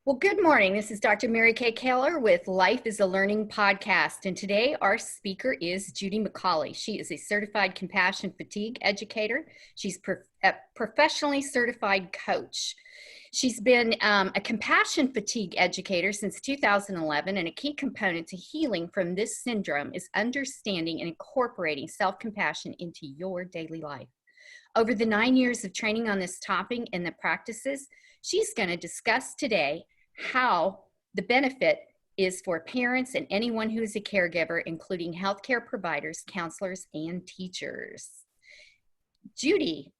Well, good morning. This is Dr. Mary Kay Keller with Life is a Learning podcast. And today our speaker is Judy Micale. She is a certified compassion fatigue educator. She's a professionally certified coach. She's been a compassion fatigue educator since 2011, and a key component to healing from this syndrome is understanding and incorporating self-compassion into your daily life. Over the 9 years of training on this topic and the practices, she's going to discuss today how the benefit is for parents and anyone who is a caregiver, including healthcare providers, counselors, and teachers. Judy.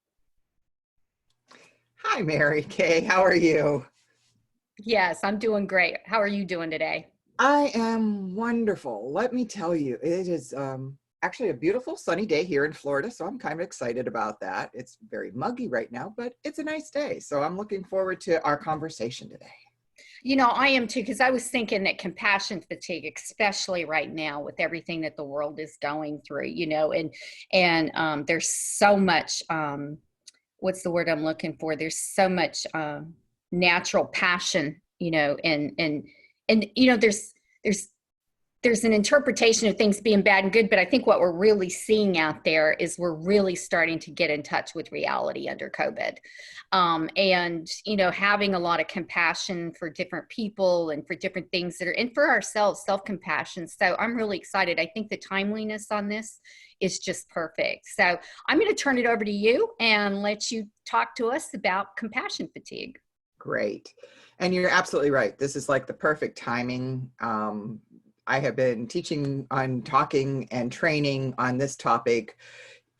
Hi, Mary Kay. How are you? Yes, I'm doing great. How are you doing today? I am wonderful. Let me tell you, it is actually a beautiful sunny day here in Florida, so I'm kind of excited about that. It's very muggy right now, but it's a nice day. So I'm looking forward to our conversation today. You know, I am too, because I was thinking that compassion fatigue, especially right now with everything that the world is going through, and there's so much, what's the word I'm looking for? There's so much natural passion, there's an interpretation of things being bad and good, but I think what we're really seeing out there is we're really starting to get in touch with reality under COVID. Having a lot of compassion for different people and for different things and for ourselves, self-compassion. So I'm really excited. I think the timeliness on this is just perfect. So I'm going to turn it over to you and let you talk to us about compassion fatigue. Great. And you're absolutely right. This is like the perfect timing. I have been teaching on talking and training on this topic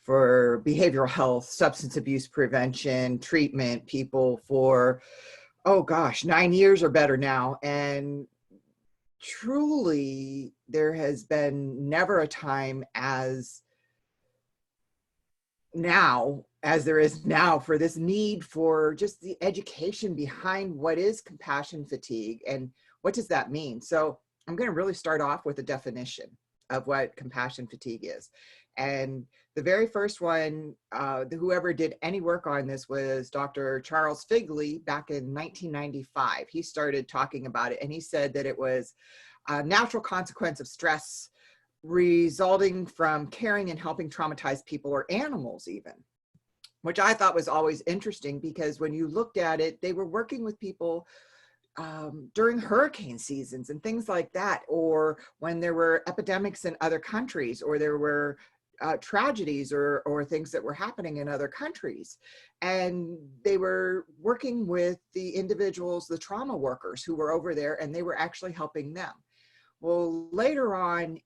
for behavioral health, substance abuse prevention, treatment people for, 9 years or better now. And truly, there has been never a time as there is now for this need for just the education behind what is compassion fatigue and what does that mean. So I'm going to really start off with a definition of what compassion fatigue is. And the very first one, whoever did any work on this was Dr. Charles Figley back in 1995. He started talking about it, and he said that it was a natural consequence of stress resulting from caring and helping traumatized people or animals even, which I thought was always interesting because when you looked at it, they were working with people during hurricane seasons and things like that, or when there were epidemics in other countries, or there were tragedies or things that were happening in other countries. And they were working with the individuals, the trauma workers who were over there, and they were actually helping them. Well, later on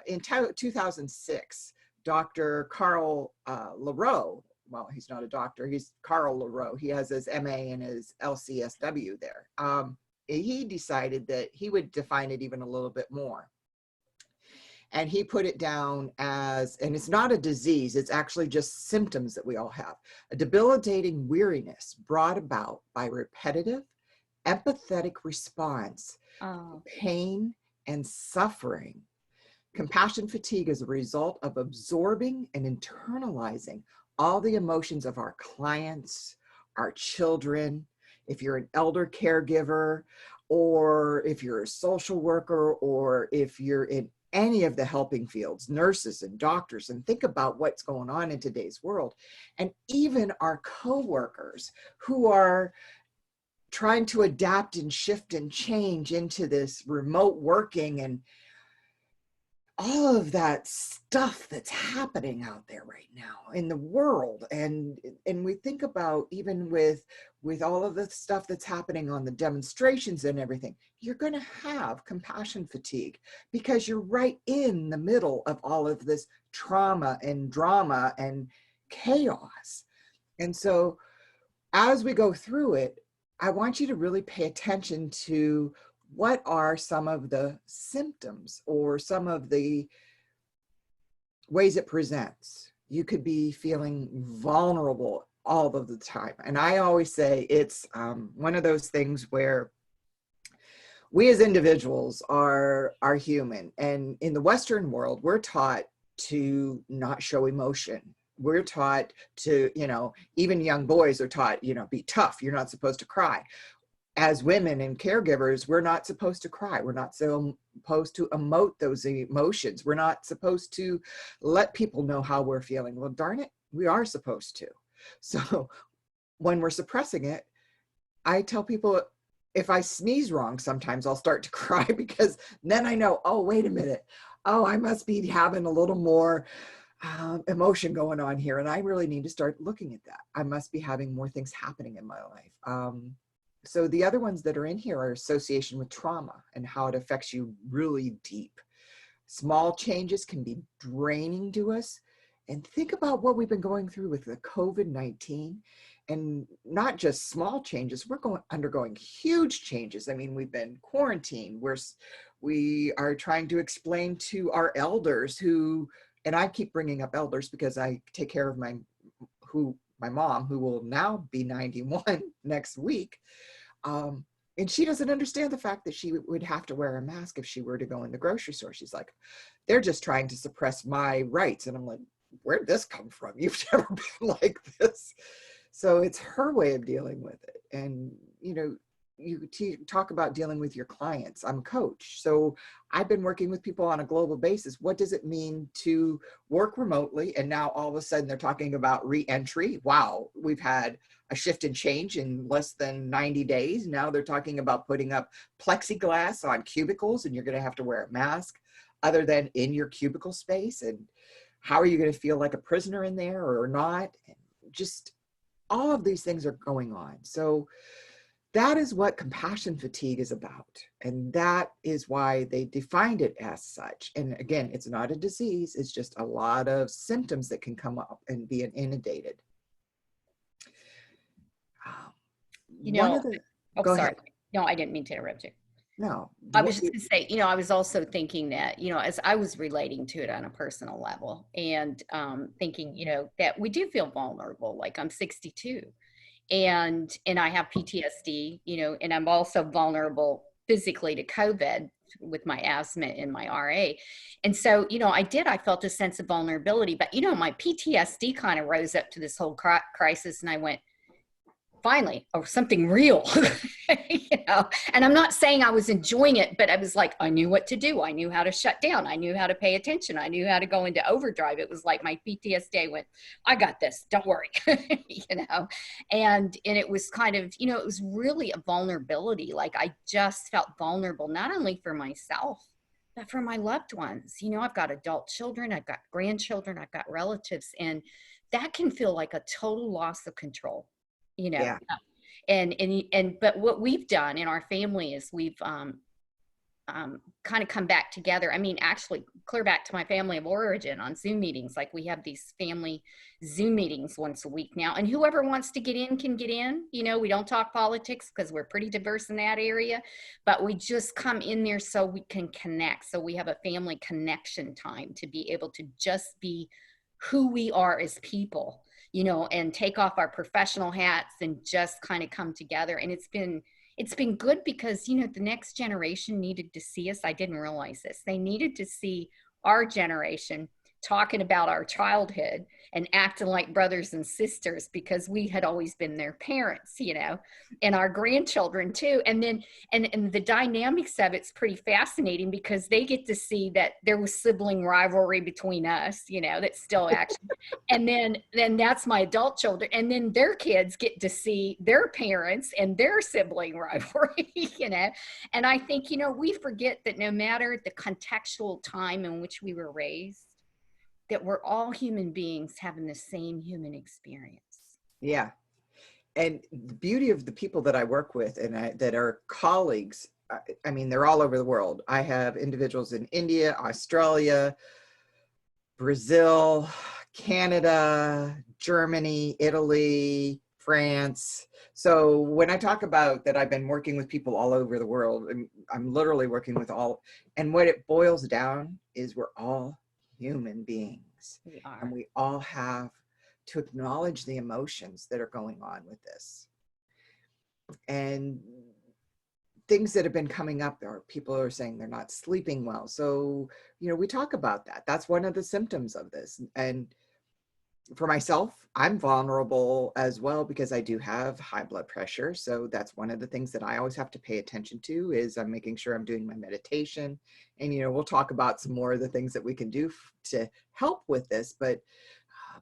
in 2006, Dr. Carl LaRoe, well, he's not a doctor, he's Carl LaRoe. He has his MA and his LCSW there. He decided that he would define it even a little bit more. And he put it down as, and it's not a disease, it's actually just symptoms that we all have. A debilitating weariness brought about by repetitive, empathetic response to pain and suffering. Compassion fatigue is a result of absorbing and internalizing all the emotions of our clients, our children, if you're an elder caregiver, or if you're a social worker, or if you're in any of the helping fields, nurses and doctors, and think about what's going on in today's world. And even our coworkers who are trying to adapt and shift and change into this remote working and all of that stuff that's happening out there right now in the world. And we think about even with all of the stuff that's happening on the demonstrations and everything, you're going to have compassion fatigue because you're right in the middle of all of this trauma and drama and chaos. And so as we go through it, I want you to really pay attention to what are some of the symptoms or some of the ways it presents. You could be feeling vulnerable all of the time. And I always say it's one of those things where we as individuals are human. And in the Western world, we're taught to not show emotion. We're taught to, even young boys are taught, be tough. You're not supposed to cry. as women and caregivers, we're not supposed to cry. We're not supposed to emote those emotions. We're not supposed to let people know how we're feeling. Well, darn it, we are supposed to. So when we're suppressing it, I tell people, if I sneeze wrong, sometimes I'll start to cry, because then I know, oh, wait a minute. Oh, I must be having a little more emotion going on here. And I really need to start looking at that. I must be having more things happening in my life. So the other ones that are in here are association with trauma and how it affects you really deep. Small changes can be draining to us. And think about what we've been going through with the COVID-19, and not just small changes. We're undergoing huge changes. I mean, we've been quarantined. We are trying to explain to our elders who, and I keep bringing up elders because I take care of my mom, who will now be 91 next week. And she doesn't understand the fact that she would have to wear a mask if she were to go in the grocery store. She's like, they're just trying to suppress my rights. And I'm like, where'd this come from? You've never been like this. So it's her way of dealing with it. And, you know, you talk about dealing with your clients. I'm a coach. So I've been working with people on a global basis. What does it mean to work remotely? And now all of a sudden they're talking about re-entry. Wow, we've had a shift and change in less than 90 days. Now they're talking about putting up plexiglass on cubicles, and you're going to have to wear a mask other than in your cubicle space. And how are you going to feel like a prisoner in there or not? And just all of these things are going on. So that is what compassion fatigue is about. And that is why they defined it as such. And again, it's not a disease. It's just a lot of symptoms that can come up and be inundated. You know, Go sorry. ahead. No, I didn't mean to interrupt you. No. I was just going to say, I was also thinking that, as I was relating to it on a personal level, and thinking, that we do feel vulnerable. Like, I'm 62 and I have PTSD, and I'm also vulnerable physically to COVID with my asthma and my RA. And so, I felt a sense of vulnerability, but, my PTSD kind of rose up to this whole crisis, and I went, finally, or something real, and I'm not saying I was enjoying it, but I was like, I knew what to do. I knew how to shut down. I knew how to pay attention. I knew how to go into overdrive. It was like my PTSD went, I got this, don't worry, and it was kind of, it was really a vulnerability. Like, I just felt vulnerable, not only for myself, but for my loved ones. I've got adult children, I've got grandchildren, I've got relatives, and that can feel like a total loss of control. Yeah. But what we've done in our family is we've kind of come back together. I mean, actually clear back to my family of origin on Zoom meetings. Like, we have these family Zoom meetings once a week now, and whoever wants to get in can get in. We don't talk politics because we're pretty diverse in that area, but we just come in there so we can connect. So we have a family connection time to be able to just be who we are as people, and take off our professional hats and just kind of come together. And it's been good because, the next generation needed to see us. I didn't realize this. They needed to see our generation talking about our childhood and acting like brothers and sisters, because we had always been their parents, and our grandchildren too. And then, and the dynamics of it's pretty fascinating, because they get to see that there was sibling rivalry between us, that's still actually, and then that's my adult children. And then their kids get to see their parents and their sibling rivalry, and I think, we forget that no matter the contextual time in which we were raised, that we're all human beings having the same human experience. Yeah. And the beauty of the people that I work with and that are colleagues, I mean, they're all over the world. I have individuals in India, Australia, Brazil, Canada, Germany, Italy, France. So when I talk about that, I've been working with people all over the world, and I'm literally working with all, and what it boils down is we're all human beings. We are. And we all have to acknowledge the emotions that are going on with this. And things that have been coming up are people are saying they're not sleeping well. So, we talk about that. That's one of the symptoms of this. And For myself, I'm vulnerable as well because I do have high blood pressure. So that's one of the things that I always have to pay attention to is I'm making sure I'm doing my meditation. And, we'll talk about some more of the things that we can do to help with this, but um,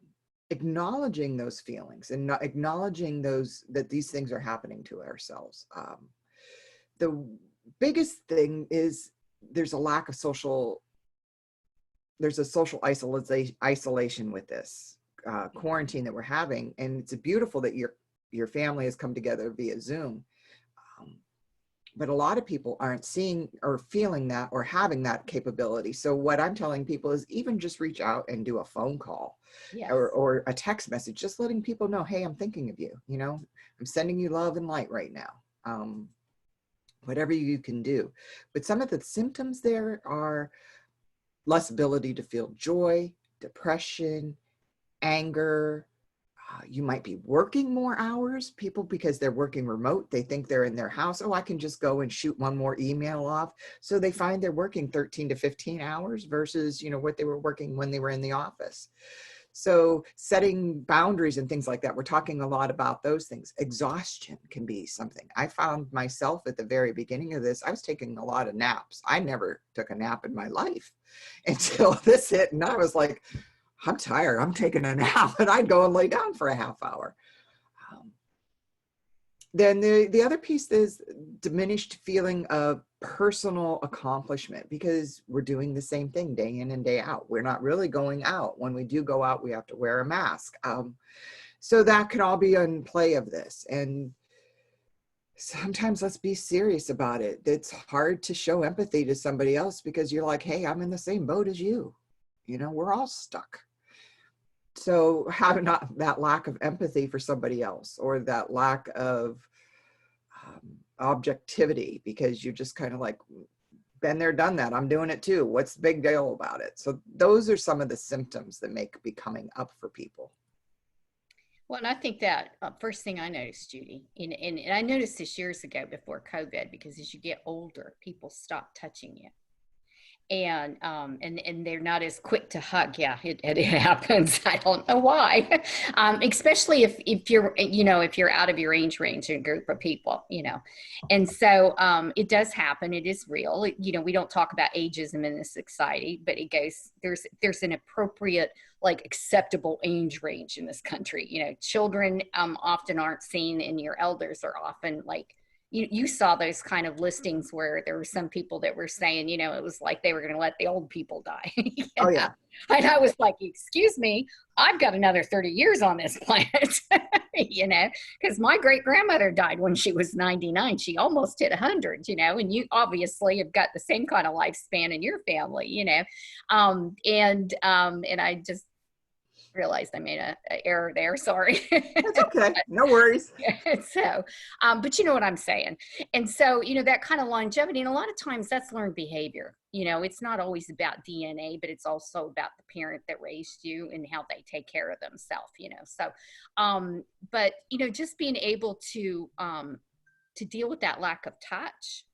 acknowledging those feelings and not acknowledging that these things are happening to ourselves. The biggest thing is there's a lack of there's a social isolation with this quarantine that we're having, and it's beautiful that your family has come together via Zoom. Um, but a lot of people aren't seeing or feeling that or having that capability. So what I'm telling people is even just reach out and do a phone call Yes. or a text message, just letting people know, hey, I'm thinking of you. I'm sending you love and light right now. Whatever you can do. But some of the symptoms there are less ability to feel joy, depression, anger. You might be working more hours. People, because they're working remote, they think they're in their house. Oh, I can just go and shoot one more email off. So they find they're working 13 to 15 hours versus, what they were working when they were in the office. So setting boundaries and things like that, we're talking a lot about those things. Exhaustion can be something. I found myself at the very beginning of this, I was taking a lot of naps. I never took a nap in my life until this hit. And I was like, I'm tired. I'm taking a nap. And I'd go and lay down for a half hour. Then the other piece is diminished feeling of personal accomplishment because we're doing the same thing day in and day out. We're not really going out. When we do go out, we have to wear a mask. So that can all be in play of this. And sometimes let's be serious about it. It's hard to show empathy to somebody else because you're like, hey, I'm in the same boat as you. We're all stuck. So having not that lack of empathy for somebody else or that lack of objectivity because you're just kind of like, been there, done that. I'm doing it too. What's the big deal about it? So those are some of the symptoms that be coming up for people. Well, and I think that first thing I noticed, Judy, and I noticed this years ago before COVID, because as you get older, people stop touching you. And they're not as quick to hug. Yeah, it happens. I don't know why. Especially if you're if you're out of your age range in a group of people, and so it does happen. It is real. We don't talk about ageism in this society, but it goes there's an appropriate, like, acceptable age range in this country. Children often aren't seen, and your elders are often like, you saw those kind of listings where there were some people that were saying, it was like they were going to let the old people die. Oh yeah. And I was like, excuse me, I've got another 30 years on this planet, because my great grandmother died when she was 99. She almost hit 100, and you obviously have got the same kind of lifespan in your family, and I just realized I made a error there. Sorry. That's okay. No worries. So, but you know what I'm saying. And so, that kind of longevity, and a lot of times that's learned behavior. It's not always about DNA, but it's also about the parent that raised you and how they take care of themselves, So, but, just being able to deal with that lack of touch,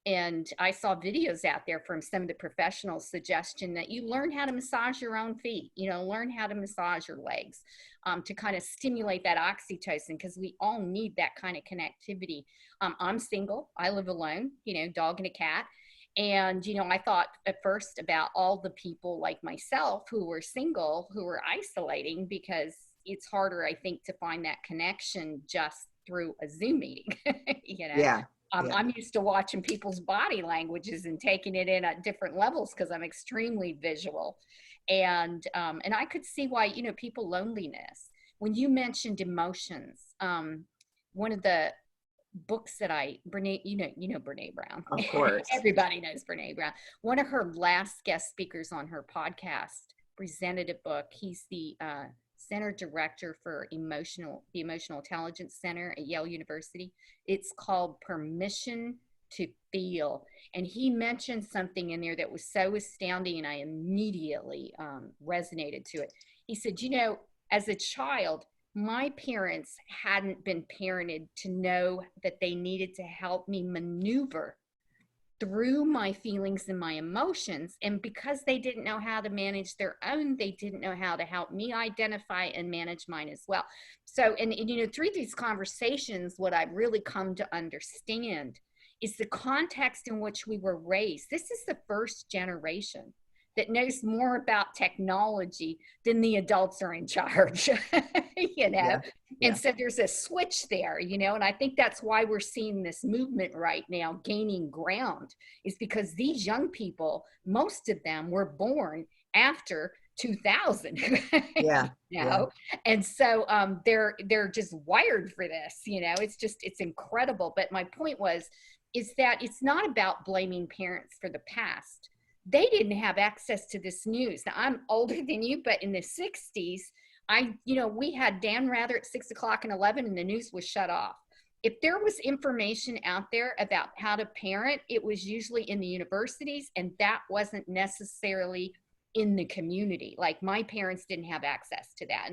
and I saw videos out there from some of the professionals suggestion that you learn how to massage your own feet, learn how to massage your legs, to kind of stimulate that oxytocin, because we all need that kind of connectivity. I'm single. I live alone, dog and a cat. And, I thought at first about all the people like myself who were single, who were isolating, because it's harder, I think, to find that connection just through a Zoom meeting, Yeah. I'm used to watching people's body languages and taking it in at different levels because I'm extremely visual. And I could see why, people loneliness. When you mentioned emotions, one of the books that Brene, Brene Brown. Of course. Everybody knows Brene Brown. One of her last guest speakers on her podcast presented a book. He's the center director for the Emotional Intelligence Center at Yale University. It's called Permission to Feel. And he mentioned something in there that was so astounding, and I immediately resonated to it. He said, as a child, my parents hadn't been parented to know that they needed to help me maneuver through my feelings and my emotions. And because they didn't know how to manage their own, they didn't know how to help me identify and manage mine as well. So, and you know, through these conversations, what I've really come to understand is the context in which we were raised. This is the first generation that knows more about technology than the adults are in charge, you know? Yeah. And Yeah. so there's a switch there, you know, and I think that's why we're seeing this movement right now gaining ground, is because these young people, most of them were born after 2000, Yeah. you Yeah. know, and so they're just wired for this, you know. It's incredible. But my point is that it's not about blaming parents for the past. They didn't have access to this news. Now, I'm older than you, but in the 60s, we had Dan Rather at 6 o'clock and 11, and the news was shut off. If there was information out there about how to parent, it was usually in the universities, and that wasn't necessarily in the community. Like, my parents didn't have access to that.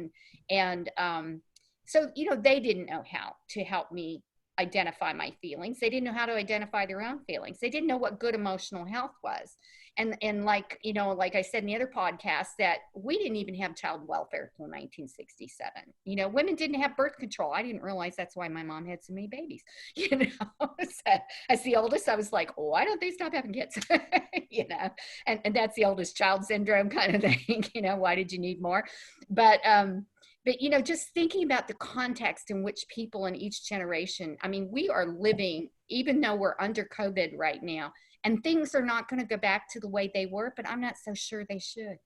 So, you know, they didn't know how to help me identify my feelings. They didn't know how to identify their own feelings. They didn't know what good emotional health was. And like, you know, like I said in the other podcast, that we didn't even have child welfare until 1967. You know, women didn't have birth control. I didn't realize that's why my mom had so many babies. You know, so as the oldest, I was like, oh, why don't they stop having kids? You know, and that's the oldest child syndrome kind of thing. You know, why did you need more? But, you know, just thinking about the context in which people in each generation, I mean, we are living, even though we're under COVID right now, and things are not going to go back to the way they were, but I'm not so sure they should.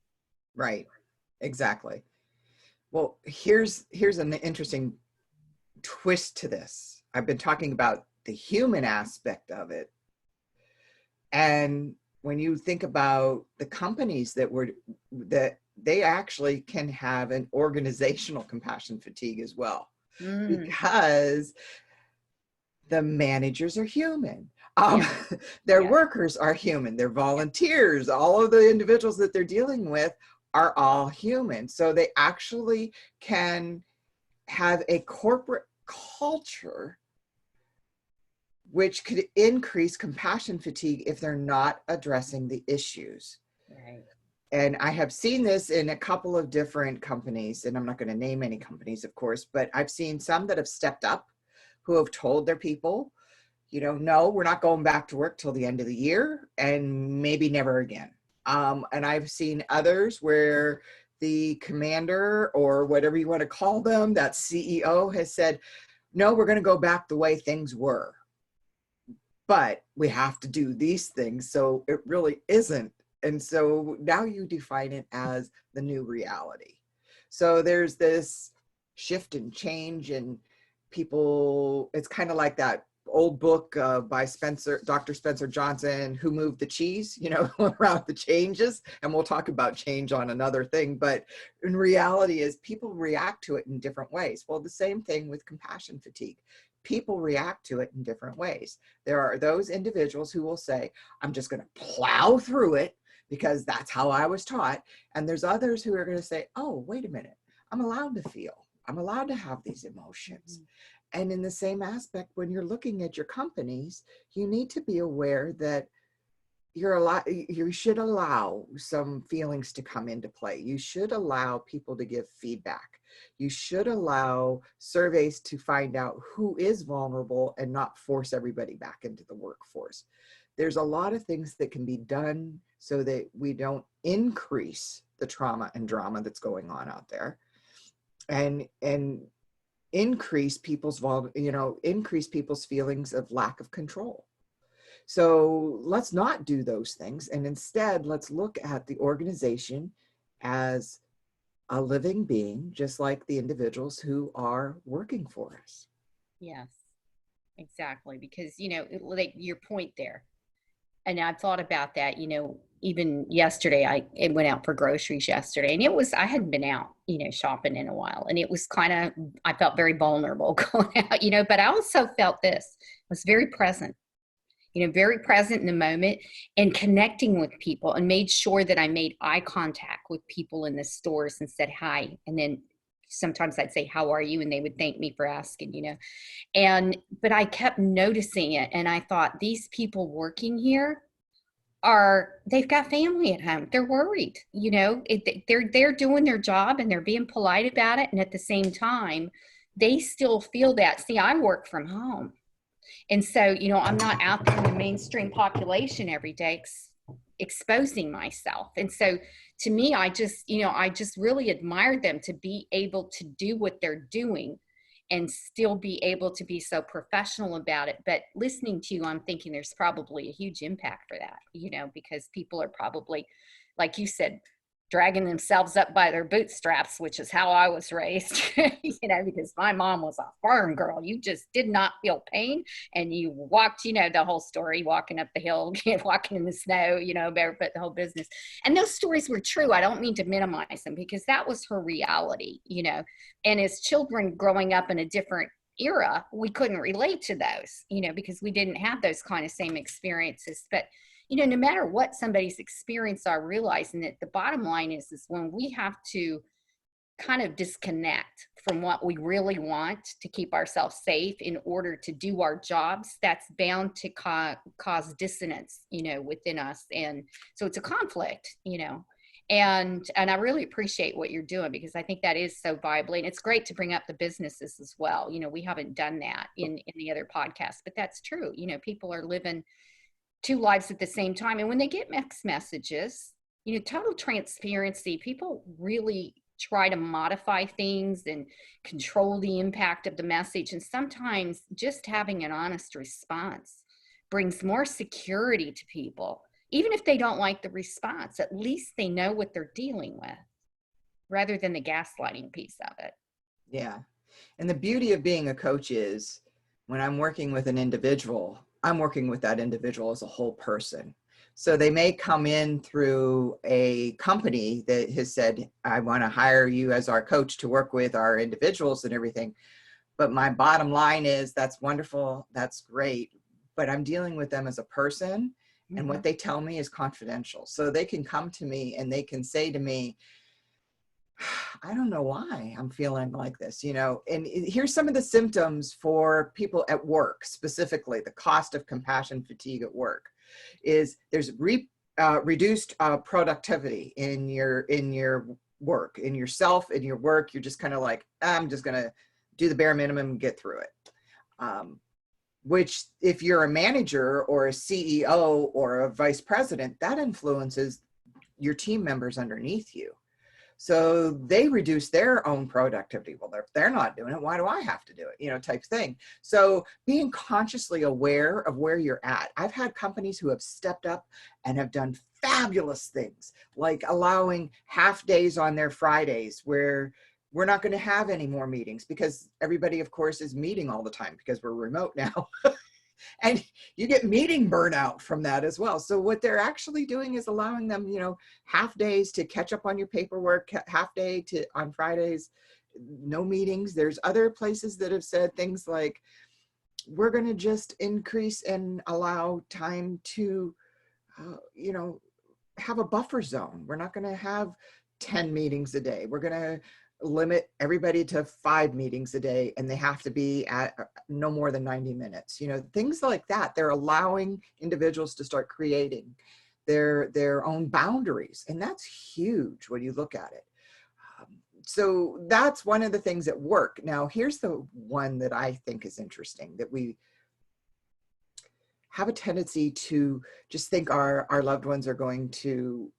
Right. Exactly. Well, here's an interesting twist to this. I've been talking about the human aspect of it. And when you think about the companies that they actually can have an organizational compassion fatigue as well, because the managers are human. Yeah. Their Yeah. workers are human. Their volunteers, all of the individuals that they're dealing with are all human. So they actually can have a corporate culture which could increase compassion fatigue if they're not addressing the issues. Right. And I have seen this in a couple of different companies, and I'm not going to name any companies, of course, but I've seen some that have stepped up, who have told their people, you know, no, we're not going back to work till the end of the year, and maybe never again. And I've seen others where the commander, or whatever you want to call them, that CEO, has said, no, we're going to go back the way things were, but we have to do these things. So it really isn't. And so now you define it as the new reality. So there's this shift and change, and people, it's kind of like that old book by Dr. Spencer Johnson, Who Moved the Cheese, you know, around the changes. And we'll talk about change on another thing. But in reality is people react to it in different ways. Well, the same thing with compassion fatigue. People react to it in different ways. There are those individuals who will say, I'm just going to plow through it because that's how I was taught. And there's others who are going to say, oh, wait a minute, I'm allowed to feel. I'm allowed to have these emotions. And in the same aspect, when you're looking at your companies, you need to be aware that you should allow some feelings to come into play. You should allow people to give feedback. You should allow surveys to find out who is vulnerable and not force everybody back into the workforce. There's a lot of things that can be done so that we don't increase the trauma and drama that's going on out there, and increase people's feelings of lack of control. So let's not do those things. And instead, let's look at the organization as a living being, just like the individuals who are working for us. Yes, exactly. Because, you know, like your point there, and I thought about that, you know, even yesterday, I went out for groceries yesterday, and I hadn't been out, you know, shopping in a while. And it was I felt very vulnerable going out, you know, but I also felt this, I was very present, you know, very present in the moment and connecting with people, and made sure that I made eye contact with people in the stores and said hi, and then sometimes I'd say, how are you? And they would thank me for asking, you know. But I kept noticing it, and I thought, these people working here they've got family at home. They're worried, you know. They're doing their job and they're being polite about it, and at the same time they still feel that. See, I work from home, and so, you know, I'm not out there in the mainstream population every day exposing myself. And so to me, I just really admire them to be able to do what they're doing and still be able to be so professional about it. But listening to you, I'm thinking there's probably a huge impact for that, you know, because people are probably, like you said, dragging themselves up by their bootstraps, which is how I was raised, you know, because my mom was a farm girl. You just did not feel pain, and you walked, you know, the whole story, walking up the hill, walking in the snow, you know, barefoot, the whole business. And those stories were true. I don't mean to minimize them, because that was her reality, you know. And as children growing up in a different era, we couldn't relate to those, you know, because we didn't have those kind of same experiences. But you know, no matter what somebody's experience are, realizing that the bottom line is when we have to kind of disconnect from what we really want to keep ourselves safe in order to do our jobs, that's bound to cause dissonance, you know, within us. And so it's a conflict, you know. And I really appreciate what you're doing, because I think that is so viable. And it's great to bring up the businesses as well. You know, we haven't done that in the other podcasts, but that's true. You know, people are living two lives at the same time. And when they get mixed messages, you know, total transparency, people really try to modify things and control the impact of the message. And sometimes just having an honest response brings more security to people. Even if they don't like the response, at least they know what they're dealing with, rather than the gaslighting piece of it. Yeah. And the beauty of being a coach is, when I'm working with an individual, I'm working with that individual as a whole person. So they may come in through a company that has said, I want to hire you as our coach to work with our individuals and everything. But my bottom line is, that's wonderful. That's great. But I'm dealing with them as a person. And Mm-hmm. what they tell me is confidential. So they can come to me and they can say to me, I don't know why I'm feeling like this, you know. And here's some of the symptoms for people at work, specifically the cost of compassion fatigue at work is there's reduced productivity in your work, in yourself, in your work. You're just kind of like, I'm just going to do the bare minimum and get through it. Which, if you're a manager or a CEO or a vice president, that influences your team members underneath you. So they reduce their own productivity. Well, if they're not doing it, why do I have to do it? You know, type thing. So being consciously aware of where you're at. I've had companies who have stepped up and have done fabulous things, like allowing half days on their Fridays where we're not going to have any more meetings, because everybody, of course, is meeting all the time because we're remote now. And you get meeting burnout from that as well. So what they're actually doing is allowing them, you know, half days to catch up on your paperwork, half day on Fridays, no meetings. There's other places that have said things like, we're going to just increase and allow time to, you know, have a buffer zone. We're not going to have 10 meetings a day. We're going to limit everybody to 5 meetings a day, and they have to be at no more than 90 minutes. You know, things like that. They're allowing individuals to start creating their own boundaries. And that's huge when you look at it. So that's one of the things at work. Now, here's the one that I think is interesting, that we have a tendency to just think our loved ones are going to,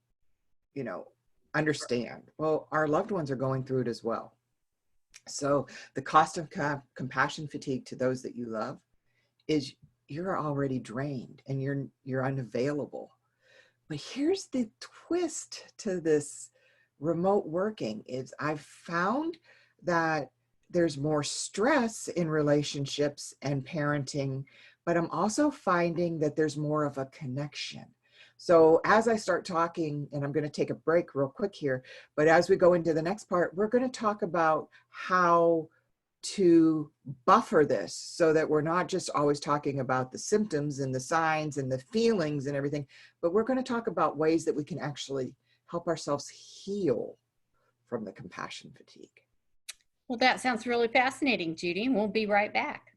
you know, understand. Well, our loved ones are going through it as well. So the cost of compassion fatigue to those that you love is you're already drained and you're unavailable. But here's the twist to this remote working is I've found that there's more stress in relationships and parenting, but I'm also finding that there's more of a connection. So as I start talking, and I'm going to take a break real quick here, but as we go into the next part, we're going to talk about how to buffer this so that we're not just always talking about the symptoms and the signs and the feelings and everything, but we're going to talk about ways that we can actually help ourselves heal from the compassion fatigue. Well, that sounds really fascinating, Judy, and we'll be right back.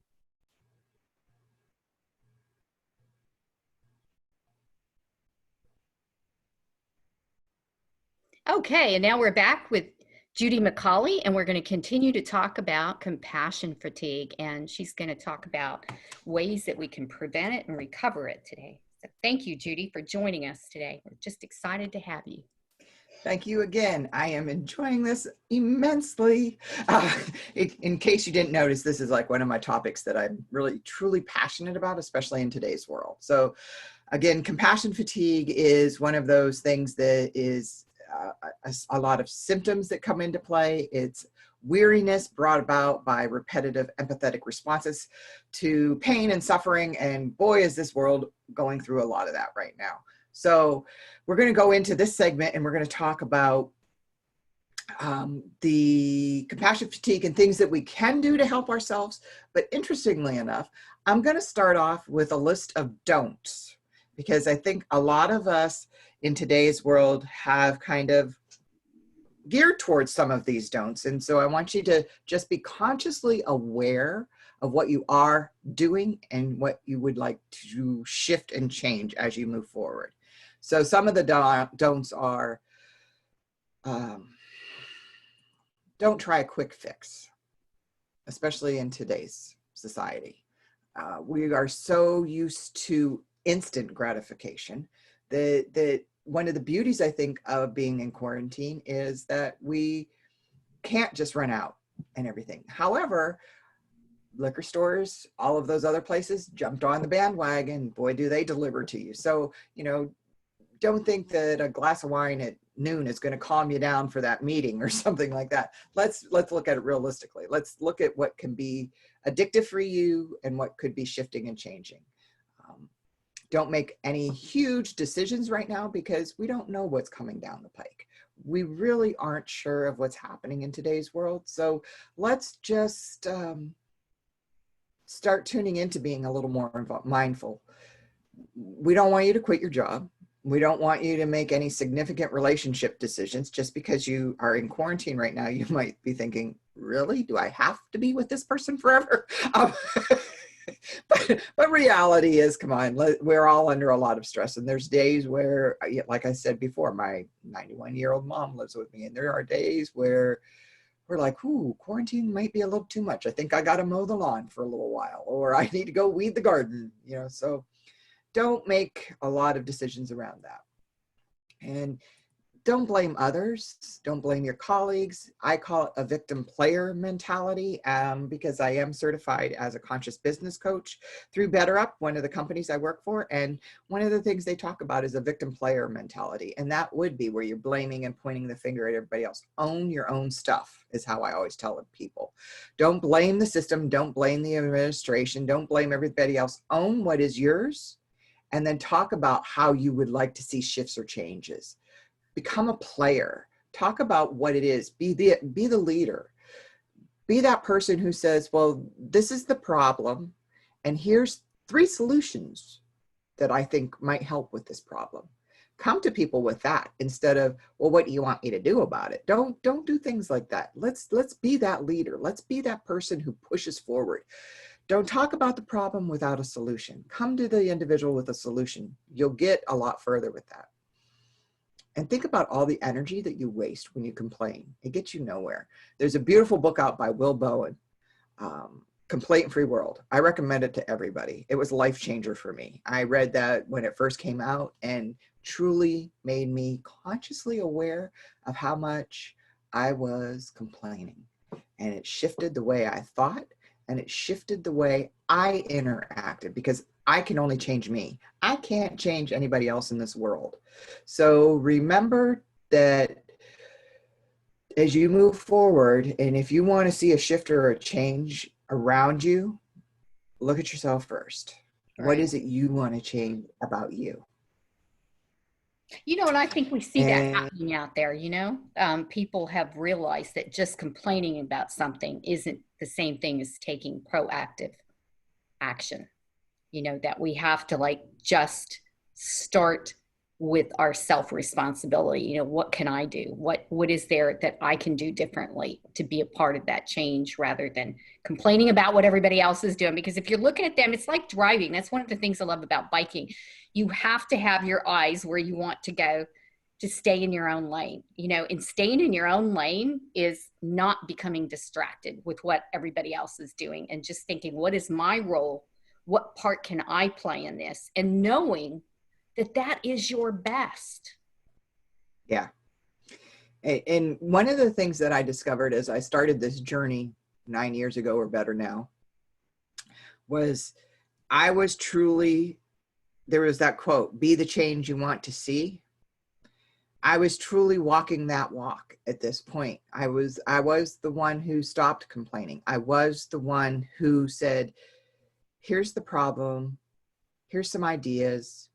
Okay, and now we're back with Judy Micale, and we're going to continue to talk about compassion fatigue, and she's going to talk about ways that we can prevent it and recover it today. So thank you, Judy, for joining us today. We're just excited to have you. Thank you again. I am enjoying this immensely. In case you didn't notice, this is like one of my topics that I'm really, truly passionate about, especially in today's world. So again, compassion fatigue is one of those things that is a lot of symptoms that come into play. It's weariness brought about by repetitive empathetic responses to pain and suffering. And boy, is this world going through a lot of that right now. So we're going to go into this segment and we're going to talk about the compassion fatigue and things that we can do to help ourselves. But interestingly enough, I'm going to start off with a list of don'ts, because I think a lot of us in today's world have kind of geared towards some of these don'ts. And so I want you to just be consciously aware of what you are doing and what you would like to shift and change as you move forward. So some of the don'ts are, don't try a quick fix, especially in today's society. We are so used to instant gratification that one of the beauties, I think, of being in quarantine is that we can't just run out and everything. However, liquor stores, all of those other places jumped on the bandwagon. Boy, do they deliver to you. So, don't think that a glass of wine at noon is going to calm you down for that meeting or something like that. Let's look at it realistically. Let's look at what can be addictive for you and what could be shifting and changing. Don't make any huge decisions right now because we don't know what's coming down the pike. We really aren't sure of what's happening in today's world. So let's just start tuning into being a little more mindful. We don't want you to quit your job. We don't want you to make any significant relationship decisions. Just because you are in quarantine right now, you might be thinking, really? Do I have to be with this person forever? But reality is, come on, we're all under a lot of stress. And there's days where, like I said before, my 91-year-old mom lives with me. And there are days where we're like, ooh, quarantine might be a little too much. I think I got to mow the lawn for a little while, or I need to go weed the garden, so don't make a lot of decisions around that. And don't blame others. Don't blame your colleagues. I call it a victim player mentality because I am certified as a conscious business coach through BetterUp, one of the companies I work for. And one of the things they talk about is a victim player mentality. And that would be where you're blaming and pointing the finger at everybody else. Own your own stuff is how I always tell people. Don't blame the system. Don't blame the administration. Don't blame everybody else. Own what is yours. And then talk about how you would like to see shifts or changes. Become a player. Talk about what it is. Be the leader. Be that person who says, well, this is the problem, and here's 3 solutions that I think might help with this problem. Come to people with that instead of, well, what do you want me to do about it? Don't do things like that. Let's be that leader. Let's be that person who pushes forward. Don't talk about the problem without a solution. Come to the individual with a solution. You'll get a lot further with that. And think about all the energy that you waste when you complain. It gets you nowhere. There's a beautiful book out by Will Bowen, Complaint-Free World. I recommend it to everybody. It was a life changer for me. I read that when it first came out and truly made me consciously aware of how much I was complaining. And it shifted the way I thought, and it shifted the way I interacted, because I can only change me. I can't change anybody else in this world. So remember that as you move forward, and if you want to see a shift or a change around you, look at yourself first. Right. What is it you want to change about you? And I think we see that happening out there, people have realized that just complaining about something isn't the same thing as taking proactive action. That we have to just start with our self-responsibility. What can I do? What is there that I can do differently to be a part of that change rather than complaining about what everybody else is doing? Because if you're looking at them, it's like driving. That's one of the things I love about biking. You have to have your eyes where you want to go to stay in your own lane, and staying in your own lane is not becoming distracted with what everybody else is doing and just thinking, what is my role? What part can I play in this? And knowing that is your best. Yeah. And one of the things that I discovered as I started this journey 9 years ago or better now was there was that quote, be the change you want to see. I was truly walking that walk at this point. I was the one who stopped complaining. I was the one who said, here's the problem. Here's some ideas.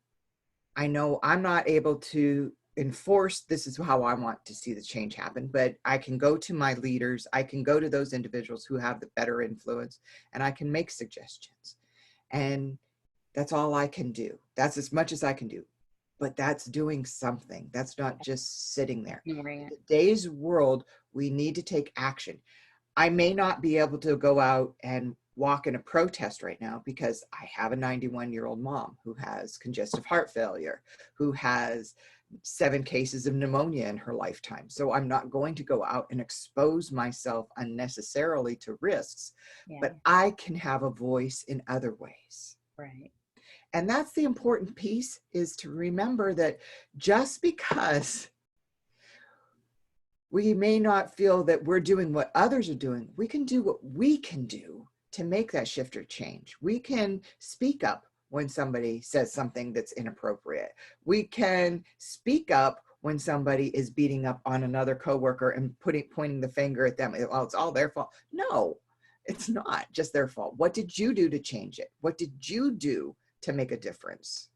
I know I'm not able to enforce this is how I want to see the change happen, but I can go to my leaders. I can go to those individuals who have the better influence, and I can make suggestions. And that's all I can do. That's as much as I can do. But that's doing something. That's not just sitting there. In today's world, we need to take action. I may not be able to go out and walk in a protest right now because I have a 91-year-old mom who has congestive heart failure, who has 7 cases of pneumonia in her lifetime. So I'm not going to go out and expose myself unnecessarily to risks, but I can have a voice in other ways. Right. And that's the important piece, is to remember that just because we may not feel that we're doing what others are doing, we can do what we can do to make that shift or change. We can speak up when somebody says something that's inappropriate. We can speak up when somebody is beating up on another coworker and pointing the finger at them. Well, it's all their fault. No, it's not just their fault. What did you do to change it? What did you do to make a difference?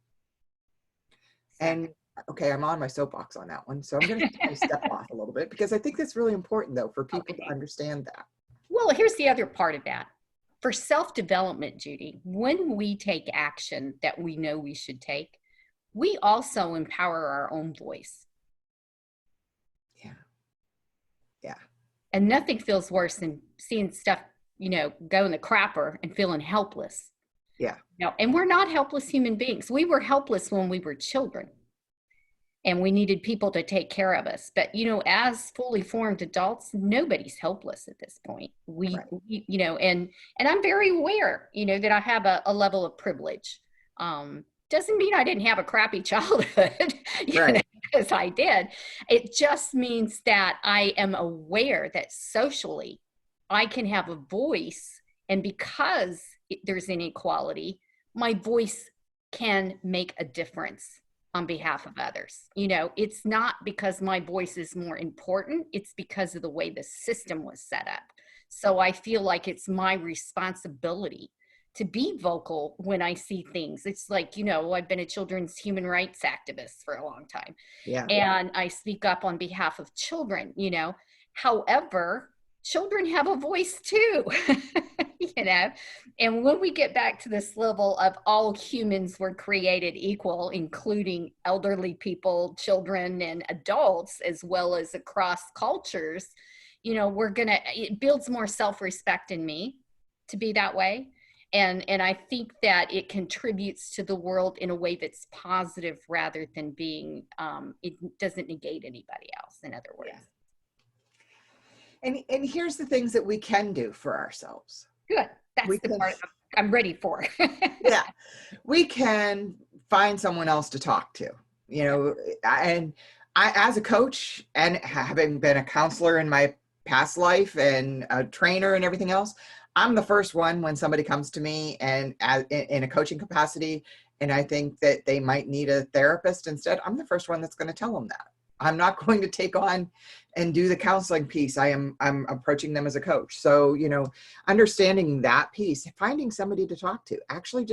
And okay, I'm on my soapbox on that one. So I'm going to kind of step off a little bit, because I think that's really important, though, for people to understand that. Well, here's the other part of that. For self-development, Judy, when we take action that we know we should take, we also empower our own voice. Yeah. Yeah. And nothing feels worse than seeing stuff, go in the crapper and feeling helpless. Yeah. And we're not helpless human beings. We were helpless when we were children, and we needed people to take care of us. But, as fully formed adults, nobody's helpless at this point. We and I'm very aware, that I have a level of privilege. Doesn't mean I didn't have a crappy childhood, because I did. It just means that I am aware that socially I can have a voice, and because there's inequality, my voice can make a difference on behalf of others. It's not because my voice is more important, it's because of the way the system was set up. So I feel like it's my responsibility to be vocal when I see things. It's like, I've been a children's human rights activist for a long time. Yeah. And I speak up on behalf of children, However, children have a voice too, and when we get back to this level of all humans were created equal, including elderly people, children, and adults, as well as across cultures, it builds more self-respect in me to be that way. And I think that it contributes to the world in a way that's positive rather than being, it doesn't negate anybody else, in other words. Yeah. And here's the things that we can do for ourselves. Good. That's the part I'm ready for. Yeah. We can find someone else to talk to, and I, as a coach and having been a counselor in my past life and a trainer and everything else, I'm the first one when somebody comes to me and in a coaching capacity, and I think that they might need a therapist instead, I'm the first one that's going to tell them that. I'm not going to take on and do the counseling piece. I'm approaching them as a coach. So, understanding that piece, finding somebody to talk to, actually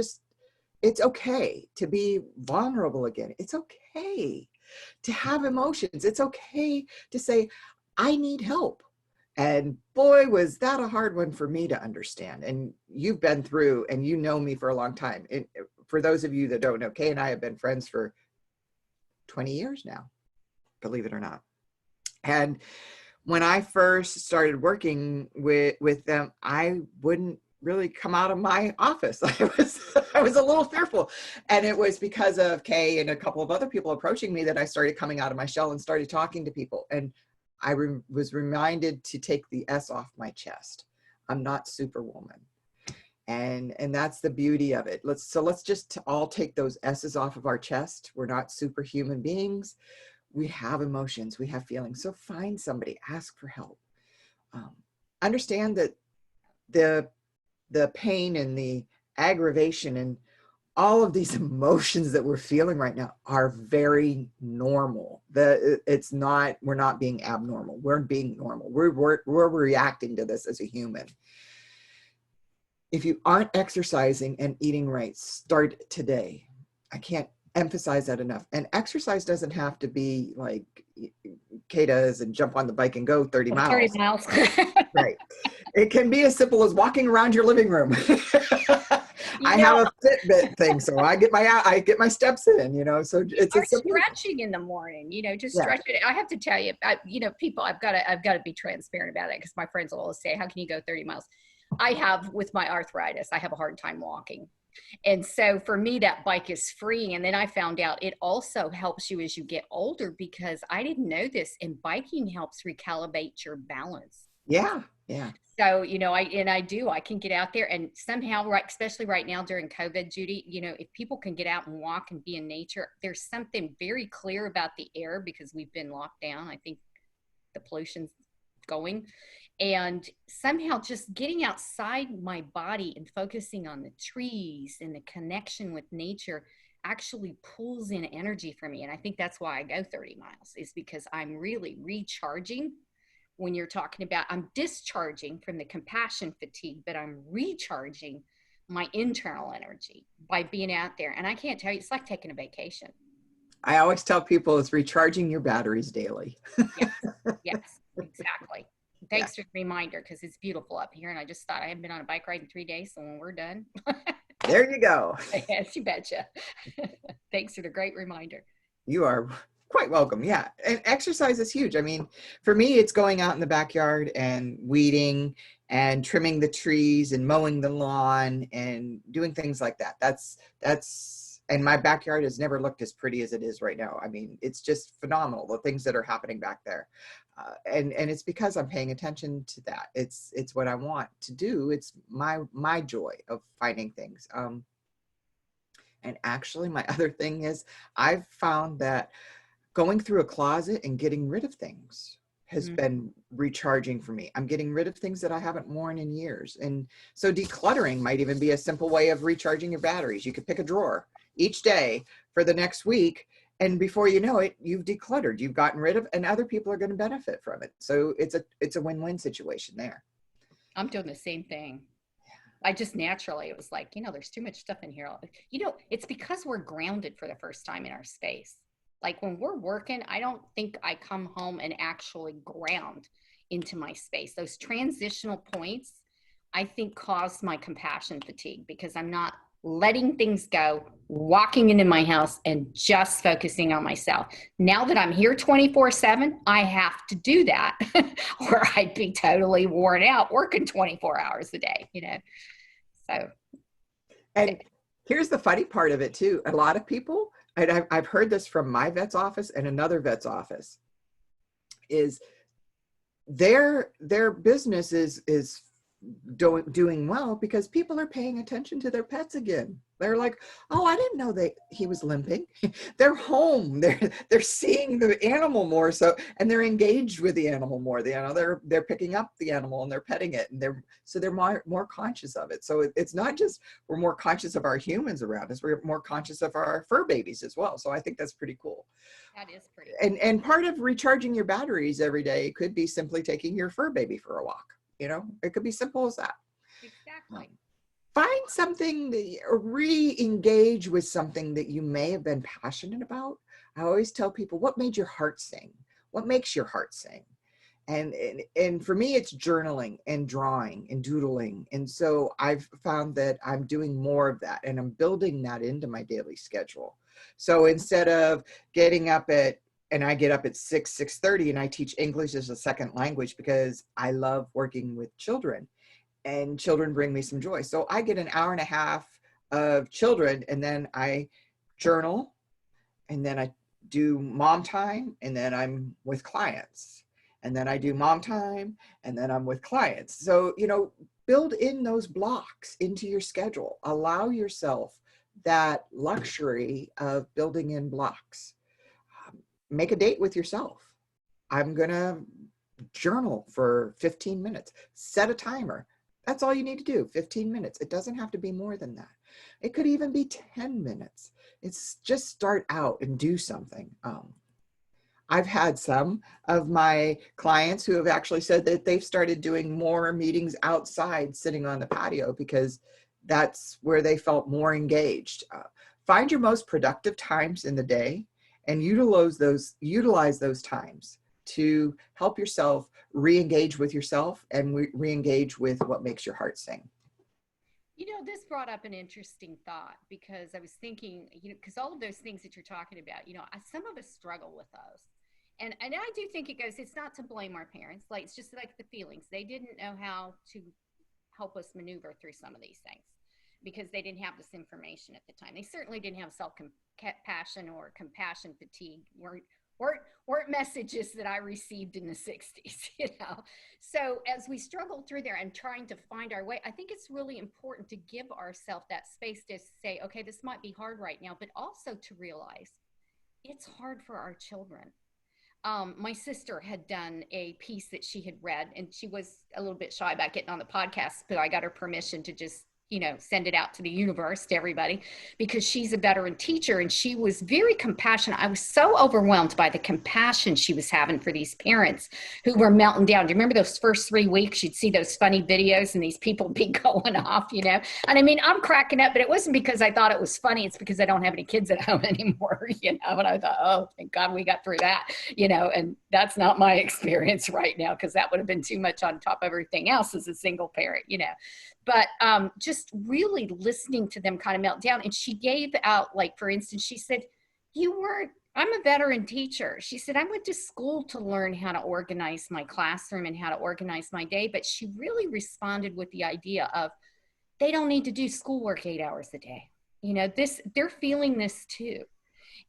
it's okay to be vulnerable again. It's okay to have emotions. It's okay to say, I need help. And boy, was that a hard one for me to understand. And you've been through, and you know me for a long time. And for those of you that don't know, Kay and I have been friends for 20 years now, believe it or not. And when I first started working with them, I wouldn't really come out of my office. I was a little fearful. And it was because of Kay and a couple of other people approaching me that I started coming out of my shell and started talking to people. And I was reminded to take the S off my chest. I'm not Superwoman. And that's the beauty of it. Let's just all take those S's off of our chest. We're not superhuman beings. We have emotions, we have feelings. So find somebody, ask for help. Understand that the pain and the aggravation and all of these emotions that we're feeling right now are very normal. We're not being abnormal. We're being normal. We're reacting to this as a human. If you aren't exercising and eating right, start today. I can't emphasize that enough. And exercise doesn't have to be like Kay does and jump on the bike and go 30 miles. 30 miles. Right. It can be as simple as walking around your living room. I have a Fitbit thing, so I get my steps in, so it's a simple stretching in the morning, just stretch it. I have to tell you, people, I've got to be transparent about it, because my friends will always say, how can you go 30 miles? With my arthritis, I have a hard time walking. And so for me, that bike is freeing. And then I found out it also helps you as you get older, because I didn't know this, and biking helps recalibrate your balance. Yeah. Yeah. So, I can get out there, and somehow, right, especially right now during COVID, Judy, if people can get out and walk and be in nature, there's something very clear about the air, because we've been locked down. I think the pollution's going. And somehow just getting outside my body and focusing on the trees and the connection with nature actually pulls in energy for me. And I think that's why I go 30 miles, is because I'm really recharging. When you're talking about, I'm discharging from the compassion fatigue, but I'm recharging my internal energy by being out there. And I can't tell you, it's like taking a vacation. I always tell people it's recharging your batteries daily. Yes, exactly. Thanks for the reminder, because it's beautiful up here. And I just thought, I haven't been on a bike ride in 3 days. So when we're done. There you go. Yes, you betcha. Thanks for the great reminder. You are quite welcome. Yeah. And exercise is huge. I mean, for me, it's going out in the backyard and weeding and trimming the trees and mowing the lawn and doing things like that. And my backyard has never looked as pretty as it is right now. I mean, it's just phenomenal, the things that are happening back there. And it's because I'm paying attention to that. It's what I want to do. It's my joy of finding things. And actually, my other thing is, I've found that going through a closet and getting rid of things has been recharging for me. I'm getting rid of things that I haven't worn in years. And so decluttering might even be a simple way of recharging your batteries. You could pick a drawer each day for the next week, and before you know it, you've decluttered, you've gotten rid of, and other people are going to benefit from it. So it's a win-win situation there. I'm doing the same thing. I just naturally, it was like, there's too much stuff in here. It's because we're grounded for the first time in our space. Like when we're working, I don't think I come home and actually ground into my space. Those transitional points, I think, cause my compassion fatigue, because I'm not letting things go, walking into my house and just focusing on myself. Now that I'm here 24/7, I have to do that or I'd be totally worn out working 24 hours a day, So. And here's the funny part of it too. A lot of people, and I've heard this from my vet's office and another vet's office, is their business is doing well because people are paying attention to their pets again. They're like, oh, I didn't know he was limping. They're home. They're seeing the animal more, and they're engaged with the animal more. They're picking up the animal and they're petting it, and they're more conscious of it. So it's not just we're more conscious of our humans around us, we're more conscious of our fur babies as well. So I think that's pretty cool. That is pretty cool. And part of recharging your batteries every day could be simply taking your fur baby for a walk. It could be simple as that. Exactly. Find something, re-engage with something that you may have been passionate about. I always tell people, what made your heart sing? What makes your heart sing? And for me, it's journaling and drawing and doodling. And so I've found that I'm doing more of that, and I'm building that into my daily schedule. So instead of getting up at, and I get up at 6:30, and I teach English as a second language because I love working with children, and children bring me some joy. So I get an hour and a half of children, and then I journal, and then I do mom time, and then I'm with clients. And then I do mom time, and then I'm with clients. So, build in those blocks into your schedule. Allow yourself that luxury of building in blocks. Make a date with yourself. I'm going to journal for 15 minutes. Set a timer. That's all you need to do, 15 minutes. It doesn't have to be more than that. It could even be 10 minutes. It's just start out and do something. I've had some of my clients who have actually said that they've started doing more meetings outside, sitting on the patio, because that's where they felt more engaged. Find your most productive times in the day and utilize those times to help yourself re-engage with yourself and re-engage with what makes your heart sing. This brought up an interesting thought, because I was thinking, because all of those things that you're talking about, some of us struggle with those. And I do think it's not to blame our parents. Like, it's just like the feelings. They didn't know how to help us maneuver through some of these things because they didn't have this information at the time. They certainly didn't have self-compassion or compassion fatigue, weren't messages that I received in the 60s, So as we struggle through there and trying to find our way, I think it's really important to give ourselves that space to say, okay, this might be hard right now, but also to realize it's hard for our children. My sister had done a piece that she had read, and she was a little bit shy about getting on the podcast, but I got her permission to just send it out to the universe, to everybody, because she's a veteran teacher, and she was very compassionate. I was so overwhelmed by the compassion she was having for these parents who were melting down. Do you remember those first 3 weeks? You'd see those funny videos and these people be going off, And I mean, I'm cracking up, but it wasn't because I thought it was funny. It's because I don't have any kids at home anymore, And I thought, oh, thank God we got through that, and that's not my experience right now, because that would have been too much on top of everything else as a single parent, But just really listening to them kind of melt down. And she gave out, like, for instance, she said, I'm a veteran teacher. She said, I went to school to learn how to organize my classroom and how to organize my day. But she really responded with the idea of, they don't need to do schoolwork 8 hours a day. They're feeling this too.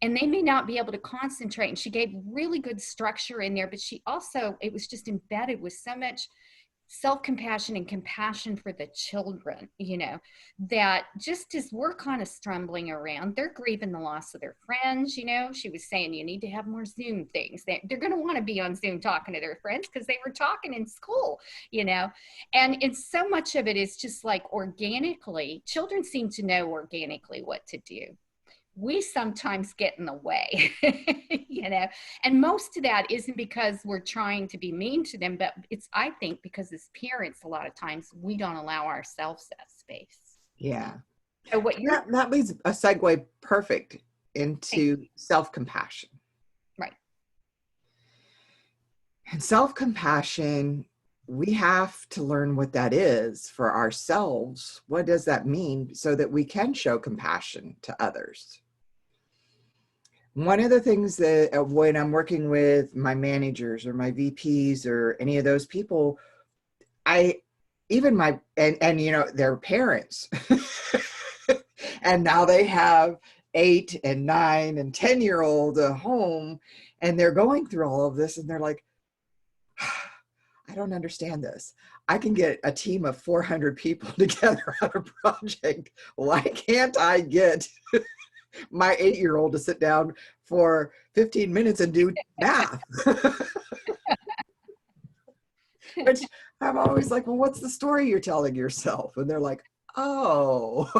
And they may not be able to concentrate. And she gave really good structure in there, but it was just embedded with so much self-compassion and compassion for the children, that just as we're kind of stumbling around, they're grieving the loss of their friends. She was saying, you need to have more Zoom things. They're going to want to be on Zoom talking to their friends because they were talking in school, and it's so much of it is just like organically, children seem to know organically what to do. We sometimes get in the way, and most of that isn't because we're trying to be mean to them, but it's, I think, because as parents, a lot of times we don't allow ourselves that space. Yeah. So that leads a segue perfect into self-compassion. Right. And self-compassion, we have to learn what that is for ourselves. What does that mean so that we can show compassion to others? One of the things that when I'm working with my managers or my VPs or any of those people, their parents, and now they have 8 and 9 and 10-year-olds at home, and they're going through all of this, and they're like, I don't understand this. I can get a team of 400 people together on a project. Why can't I get my 8-year-old to sit down for 15 minutes and do math? Which I'm always like, well, what's the story you're telling yourself? And they're like, oh.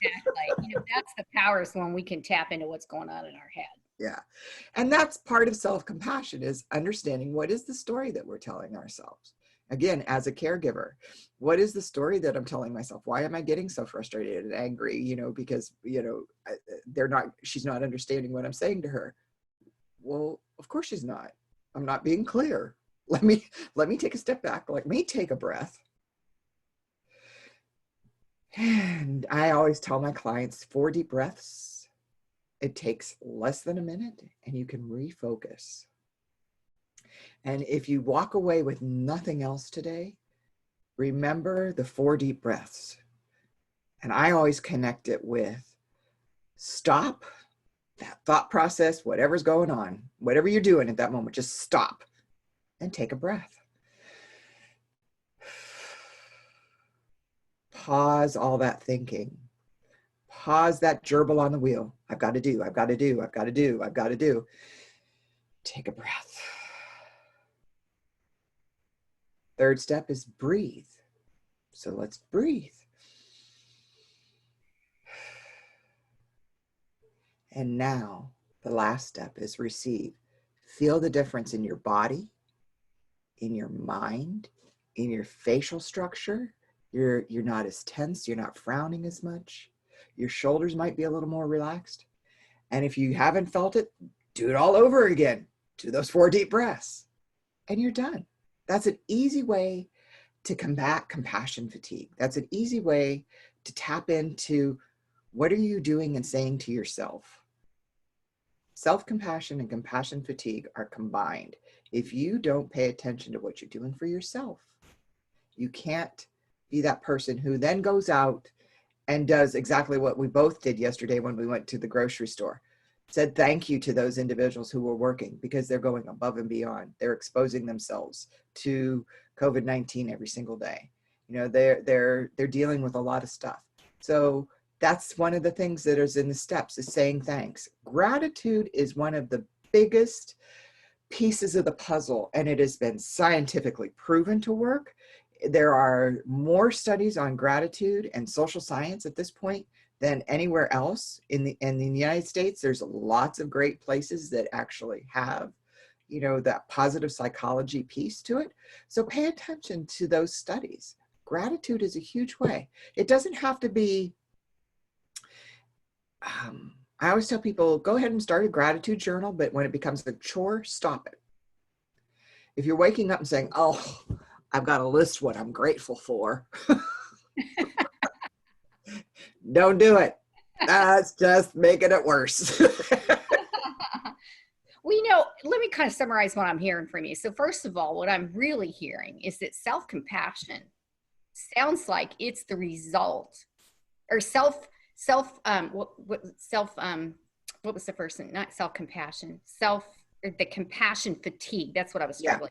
Exactly. That's the powers when we can tap into what's going on in our head. Yeah. And that's part of self-compassion, is understanding what is the story that we're telling ourselves. Again, as a caregiver, what is the story that I'm telling myself? Why am I getting so frustrated and angry? Because, she's not understanding what I'm saying to her. Well, of course she's not. I'm not being clear. let me take a step back. Let me take a breath. And I always tell my clients 4 deep breaths. It takes less than a minute and you can refocus. And if you walk away with nothing else today, remember the 4 deep breaths. And I always connect it with stop that thought process, whatever's going on, whatever you're doing at that moment, just stop and take a breath. Pause all that thinking. Pause that gerbil on the wheel. I've got to do, I've got to do, I've got to do, I've got to do. Take a breath. Third step is breathe. So let's breathe. And now the last step is receive. Feel the difference in your body, in your mind, in your facial structure. You're not as tense. You're not frowning as much. Your shoulders might be a little more relaxed. And if you haven't felt it, do it all over again. Do those 4 deep breaths and you're done. That's an easy way to combat compassion fatigue. That's an easy way to tap into what are you doing and saying to yourself. Self-compassion and compassion fatigue are combined. If you don't pay attention to what you're doing for yourself, you can't be that person who then goes out and does exactly what we both did yesterday when we went to the grocery store. Said thank you to those individuals who were working because they're going above and beyond. They're exposing themselves to COVID-19 every single day. You know, they're dealing with a lot of stuff. So that's one of the things that is in the steps is saying thanks. Gratitude is one of the biggest pieces of the puzzle, and it has been scientifically proven to work. There are more studies on gratitude and social science at this point than anywhere else in the United States. There's lots of great places that actually have, you know, that positive psychology piece to it. So pay attention to those studies. Gratitude is a huge way. It doesn't have to be, I always tell people, go ahead and start a gratitude journal, but when it becomes a chore, stop it. If you're waking up and saying, oh, I've got to list what I'm grateful for, don't do it. That's just making it worse. We know, let me kind of summarize what I'm hearing from you. So first of all, what I'm really hearing is that self-compassion sounds like it's the result, or what was the first one? Not self-compassion, or the compassion fatigue. That's what I was struggling with.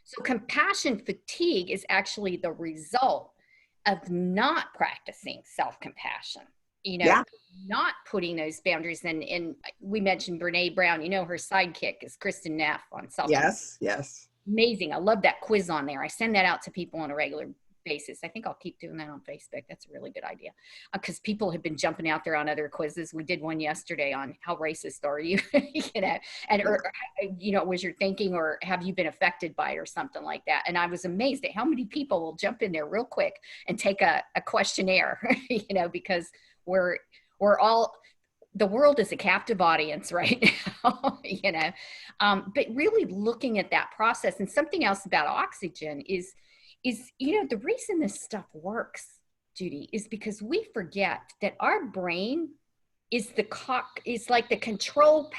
So compassion fatigue is actually the result of not practicing self-compassion, you know, not putting those boundaries in. And we mentioned Brene Brown, you know, her sidekick is Kristen Neff on self. Yes. Amazing. I love that quiz on there. I send that out to people on a regular basis. I think I'll keep doing that on Facebook. That's a really good idea because people have been jumping out there on other quizzes. We did one yesterday on how racist are you, you know, and or, you know, was your thinking or have you been affected by it or something like that. And I was amazed at how many people will jump in there real quick and take a questionnaire, you know, because we're all, the world is a captive audience right now, you know, but really looking at that process. And something else about oxygen is, you know, the reason this stuff works, Judy, is because we forget that our brain is is like the control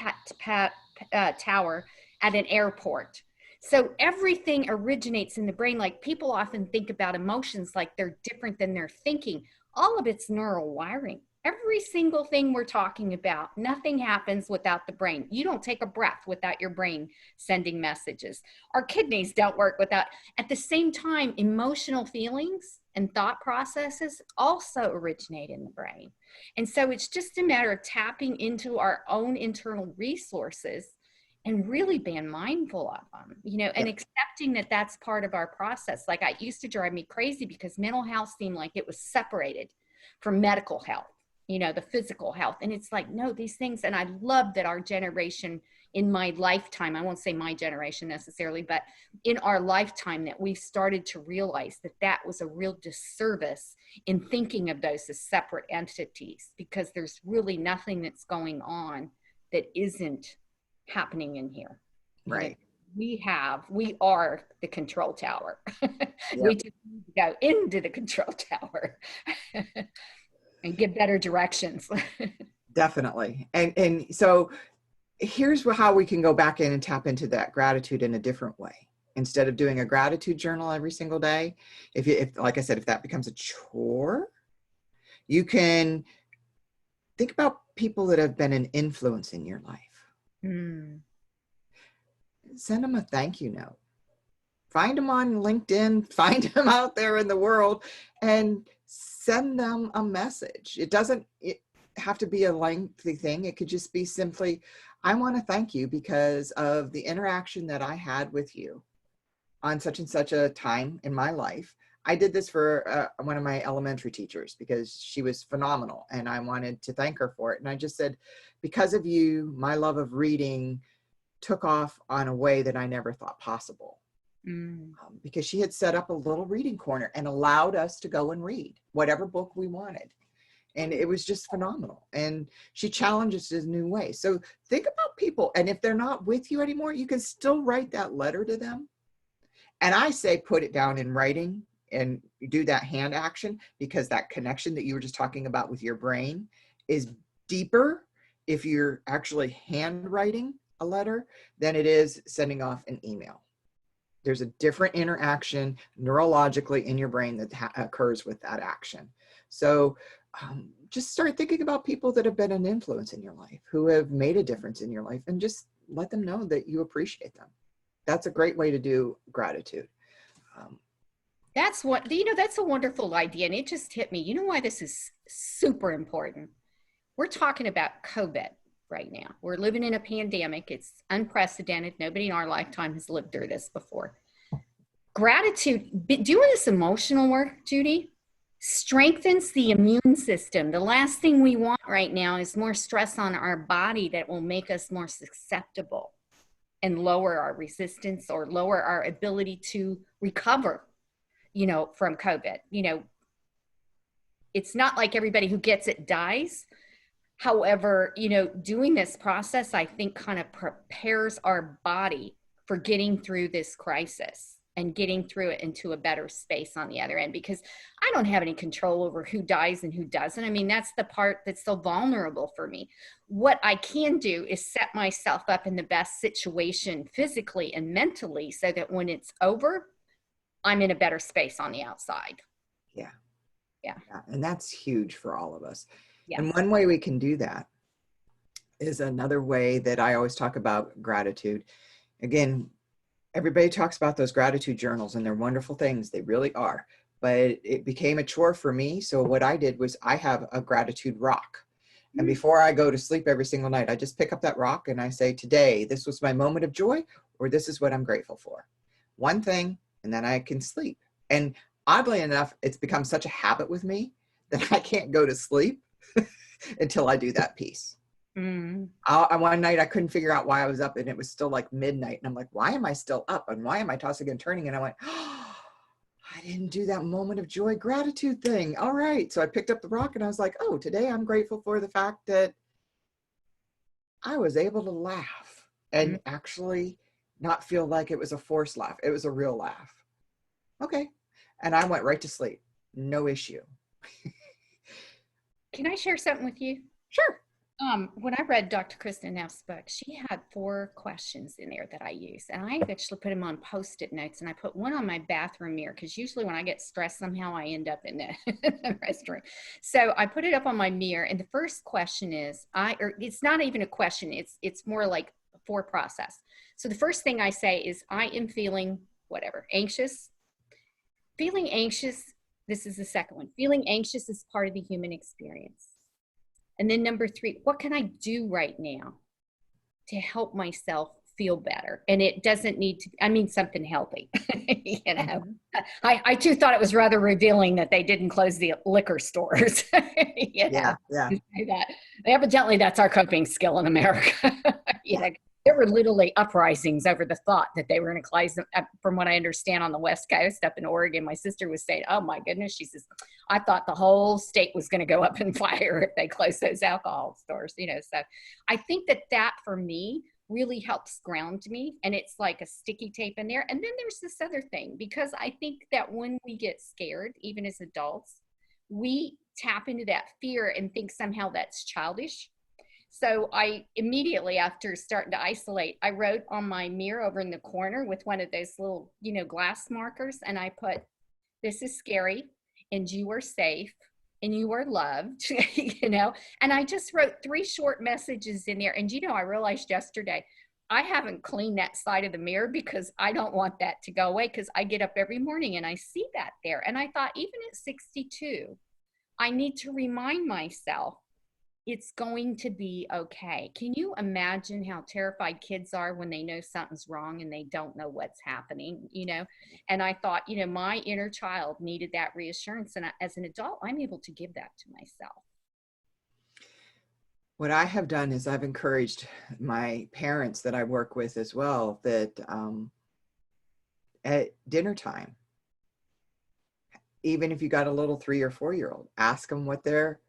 tower at an airport. So everything originates in the brain. Like people often think about emotions like they're different than they're thinking. All of it's neural wiring. Every single thing we're talking about, nothing happens without the brain. You don't take a breath without your brain sending messages. Our kidneys don't work without. At the same time, emotional feelings and thought processes also originate in the brain. And so it's just a matter of tapping into our own internal resources and really being mindful of them, you know, and accepting that that's part of our process. Like it used to drive me crazy because mental health seemed like it was separated from medical health, you know, the physical health. And it's like, no, these things. And I love that our generation in my lifetime, I won't say my generation necessarily, but in our lifetime that we've started to realize that that was a real disservice in thinking of those as separate entities, because there's really nothing that's going on that isn't happening in here. Right. we are the control tower. We Yep, just need to go into the control tower and give better directions. definitely. And so here's how we can go back in and tap into that gratitude in a different way. Instead of doing a gratitude journal every single day, if like I said, if that becomes a chore, you can think about people that have been an influence in your life. Mm. Send them a thank you note. Find them on LinkedIn, find them out there in the world, and send them a message. It doesn't have to be a lengthy thing. It could just be simply, I want to thank you because of the interaction that I had with you on such and such a time in my life. I did this for one of my elementary teachers because she was phenomenal and I wanted to thank her for it. And I just said, because of you, my love of reading took off on a way that I never thought possible. Because she had set up a little reading corner and allowed us to go and read whatever book we wanted. And it was just phenomenal. And she challenged us in new ways. So think about people. And if they're not with you anymore, you can still write that letter to them. And I say, put it down in writing and do that hand action, because that connection that you were just talking about with your brain is deeper if you're actually handwriting a letter than it is sending off an email. There's a different interaction neurologically in your brain that occurs with that action. So just start thinking about people that have been an influence in your life, who have made a difference in your life, and just let them know that you appreciate them. That's a great way to do gratitude. That's that's a wonderful idea. And it just hit me. You know why this is super important? We're talking about COVID right now. We're living in a pandemic. It's unprecedented. Nobody in our lifetime has lived through this before. Gratitude, doing this emotional work, Judy, strengthens the immune system. The last thing we want right now is more stress on our body that will make us more susceptible and lower our resistance or lower our ability to recover, from COVID. It's not like everybody who gets it dies. However, doing this process, I think, kind of prepares our body for getting through this crisis and getting through it into a better space on the other end, because I don't have any control over who dies and who doesn't. I mean, that's the part that's so vulnerable for me. What I can do is set myself up in the best situation physically and mentally so that when it's over, I'm in a better space on the outside. Yeah. Yeah. And that's huge for all of us. Yeah. And one way we can do that is another way that I always talk about gratitude. Again, everybody talks about those gratitude journals and they're wonderful things. They really are. But it became a chore for me. So what I did was I have a gratitude rock. And before I go to sleep every single night, I just pick up that rock and I say, today, this was my moment of joy, or this is what I'm grateful for. One thing, and then I can sleep. And oddly enough, it's become such a habit with me that I can't go to sleep until I do that piece. One night I couldn't figure out why I was up, and it was still like midnight. And I'm like, why am I still up? And why am I tossing and turning? And I went, oh, I didn't do that moment of joy gratitude thing. All right. So I picked up the rock and I was like, oh, today I'm grateful for the fact that I was able to laugh and actually not feel like it was a forced laugh. It was a real laugh. Okay. And I went right to sleep. No issue. Can I share something with you? Sure. When I read Dr. Kristen Neff's book, she had 4 questions in there that I use, and I actually put them on Post-it notes, and I put one on my bathroom mirror because usually when I get stressed, somehow I end up in the restaurant. So I put it up on my mirror, and the first question is, it's not even a question. It's more like a 4 process. So the first thing I say is, I am feeling whatever, anxious. Feeling anxious. This is the second one. Feeling anxious is part of the human experience. And then number 3, what can I do right now to help myself feel better? And it doesn't need to, something healthy. I too thought it was rather revealing that they didn't close the liquor stores. Yeah. Evidently, that's our coping skill in America. There were literally uprisings over the thought that they were going to close them. From what I understand, on the West Coast, up in Oregon, my sister was saying, oh my goodness, she says, I thought the whole state was going to go up in fire if they closed those alcohol stores, So I think that for me really helps ground me. And it's like a sticky tape in there. And then there's this other thing, because I think that when we get scared, even as adults, we tap into that fear and think somehow that's childish. So I immediately, after starting to isolate, I wrote on my mirror over in the corner with one of those little, glass markers, and I put, "This is scary, and you are safe, and you are loved," and I just wrote 3 short messages in there. And, I realized yesterday, I haven't cleaned that side of the mirror because I don't want that to go away, because I get up every morning and I see that there. And I thought, even at 62, I need to remind myself it's going to be okay. Can you imagine how terrified kids are when they know something's wrong and they don't know what's happening? And I thought, my inner child needed that reassurance. And as an adult, I'm able to give that to myself. What I have done is I've encouraged my parents that I work with as well, that at dinner time, even if you got a little 3 or 4-year-old, ask them what they're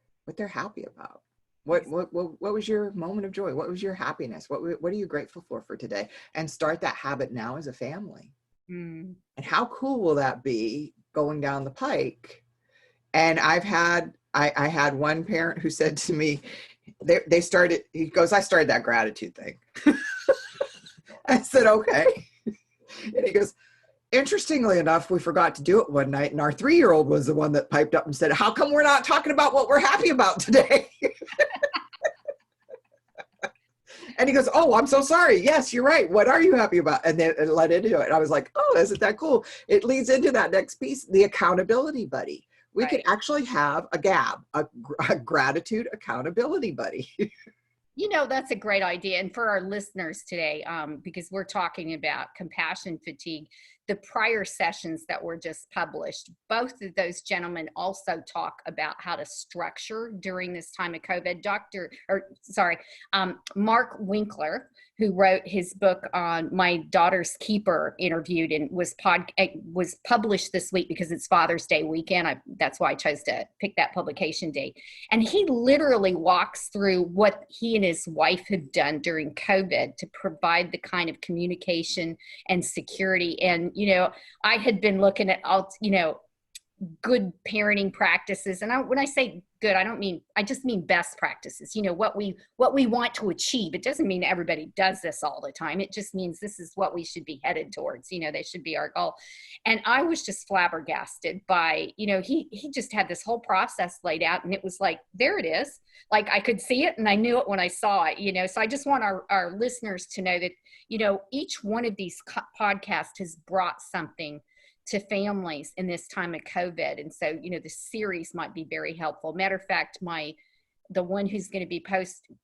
happy about. What was your moment of joy? What was your happiness? What are you grateful for today? And start that habit now as a family. And how cool will that be going down the pike? And I had one parent who said to me, he goes, "I started that gratitude thing." I said, "Okay." And he goes, "Interestingly enough, we forgot to do it one night, and our 3-year-old was the one that piped up and said, 'How come we're not talking about what we're happy about today?'" And he goes, "Oh, I'm so sorry. Yes, you're right. What are you happy about?" And then let into it. And I was like, "Oh, isn't that cool?" It leads into that next piece, the accountability buddy. We could actually have a GAB, a gratitude accountability buddy. That's a great idea. And for our listeners today, because we're talking about compassion fatigue, the prior sessions that were just published, both of those gentlemen also talk about how to structure during this time of COVID. Mark Winkler, who wrote his book on My Daughter's Keeper, interviewed and was published this week because it's Father's Day weekend. That's why I chose to pick that publication date. And he literally walks through what he and his wife have done during COVID to provide the kind of communication and security. And, I had been looking at all, good parenting practices. And when I say good, I just mean best practices, what we want to achieve. It doesn't mean everybody does this all the time. It just means this is what we should be headed towards. They should be our goal. And I was just flabbergasted by, he just had this whole process laid out, and it was like, there it is. Like, I could see it and I knew it when I saw it, so I just want our listeners to know that, each one of these podcasts has brought something to families in this time of COVID. And so, the series might be very helpful. Matter of fact, the one who's going to be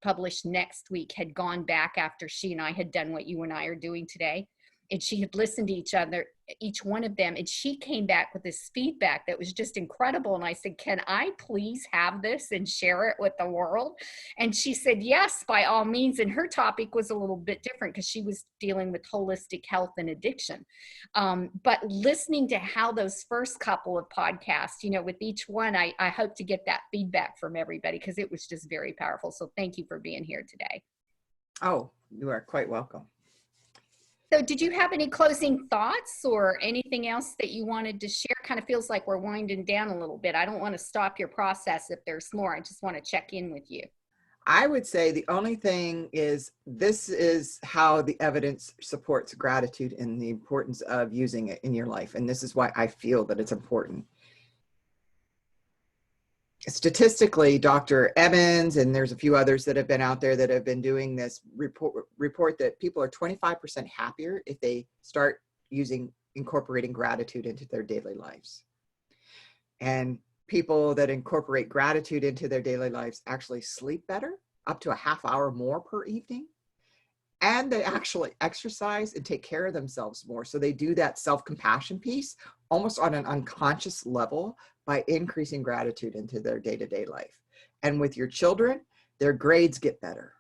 published next week had gone back after she and I had done what you and I are doing today. And she had listened to each one of them. And she came back with this feedback that was just incredible. And I said, "Can I please have this and share it with the world?" And she said, "Yes, by all means." And her topic was a little bit different because she was dealing with holistic health and addiction. But listening to how those first couple of podcasts, with each one, I hope to get that feedback from everybody because it was just very powerful. So thank you for being here today. Oh, you are quite welcome. So did you have any closing thoughts or anything else that you wanted to share? Kind of feels like we're winding down a little bit. I don't want to stop your process if there's more. I just want to check in with you. I would say the only thing is, this is how the evidence supports gratitude and the importance of using it in your life. And this is why I feel that it's important. Statistically, Dr. Evans, and there's a few others that have been out there that have been doing this, report that people are 25% happier if they start incorporating gratitude into their daily lives. And people that incorporate gratitude into their daily lives actually sleep better, up to a half hour more per evening. And they actually exercise and take care of themselves more. So they do that self-compassion piece almost on an unconscious level by increasing gratitude into their day-to-day life. And with your children, their grades get better.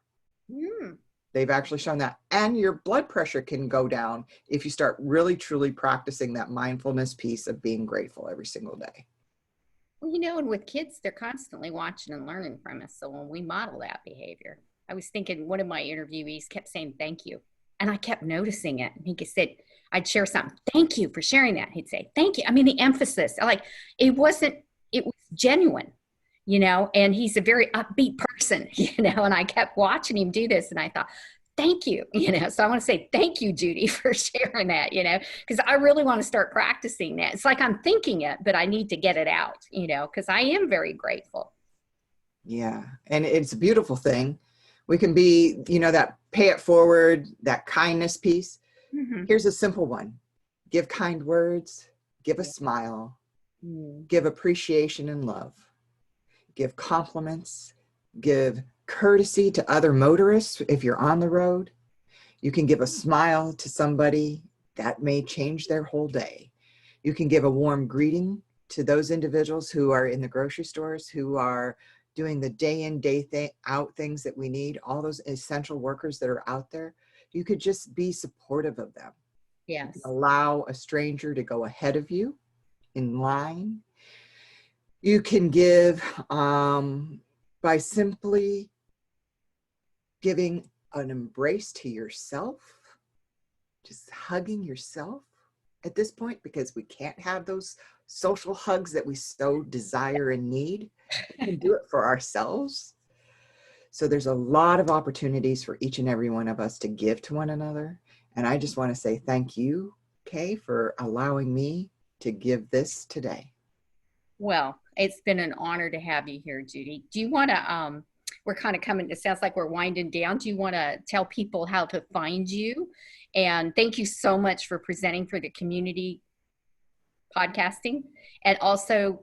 They've actually shown that. And your blood pressure can go down if you start really, truly practicing that mindfulness piece of being grateful every single day. Well, and with kids, they're constantly watching and learning from us. So when we model that behavior, I was thinking one of my interviewees kept saying thank you. And I kept noticing it. And he said, I'd share something. Thank you for sharing that. He'd say, thank you. I mean, the emphasis, like it was genuine, and he's a very upbeat person, and I kept watching him do this and I thought, thank you, so I want to say thank you, Judy, for sharing that, because I really want to start practicing that. It's like I'm thinking it, but I need to get it out, because I am very grateful. Yeah. And it's a beautiful thing. We can be, that pay it forward, that kindness piece. Mm-hmm. Here's a simple one. Give kind words, give a smile, give appreciation and love, give compliments, give courtesy to other motorists if you're on the road. You can give a smile to somebody that may change their whole day. You can give a warm greeting to those individuals who are in the grocery stores, who are doing the day in, day out things that we need, all those essential workers that are out there. You could just be supportive of them. Yes. Allow a stranger to go ahead of you in line. You can give by simply giving an embrace to yourself, just hugging yourself at this point, because we can't have those social hugs that we so desire and need. We can do it for ourselves. So there's a lot of opportunities for each and every one of us to give to one another. And I just want to say thank you, Kay, for allowing me to give this today. Well, it's been an honor to have you here, Judy. Do you want to, we're kind of coming, it sounds like we're winding down. Do you want to tell people how to find you? And thank you so much for presenting for the community podcasting, and also,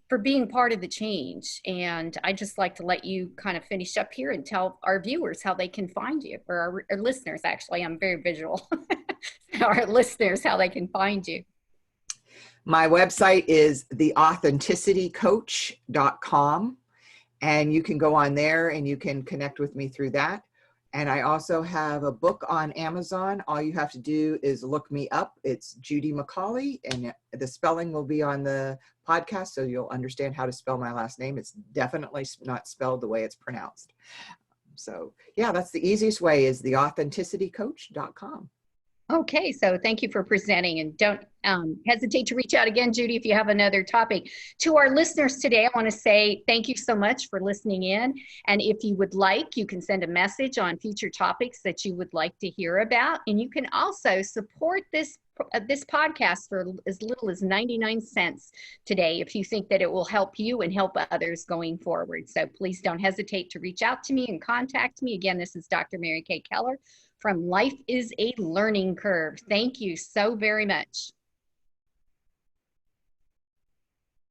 for being part of the change. And I just like to let you kind of finish up here and tell our viewers how they can find you, or our listeners, actually. I'm very visual. Our listeners, how they can find you. My website is theauthenticitycoach.com, and you can go on there and you can connect with me through that. And I also have a book on Amazon. All you have to do is look me up. It's Judy Micale, and the spelling will be on the podcast, so you'll understand how to spell my last name. It's definitely not spelled the way it's pronounced. So yeah, that's the easiest way, is theauthenticitycoach.com. Okay, so thank you for presenting, and don't hesitate to reach out again, Judy, if you have another topic. To our listeners today, I want to say thank you so much for listening in. And if you would like, you can send a message on future topics that you would like to hear about. And you can also support this podcast for as little as 99 cents today, if you think that it will help you and help others going forward. So please don't hesitate to reach out to me and contact me. Again, this is Dr. Mary Kay Keller from Life is a Learning Curve. Thank you so very much.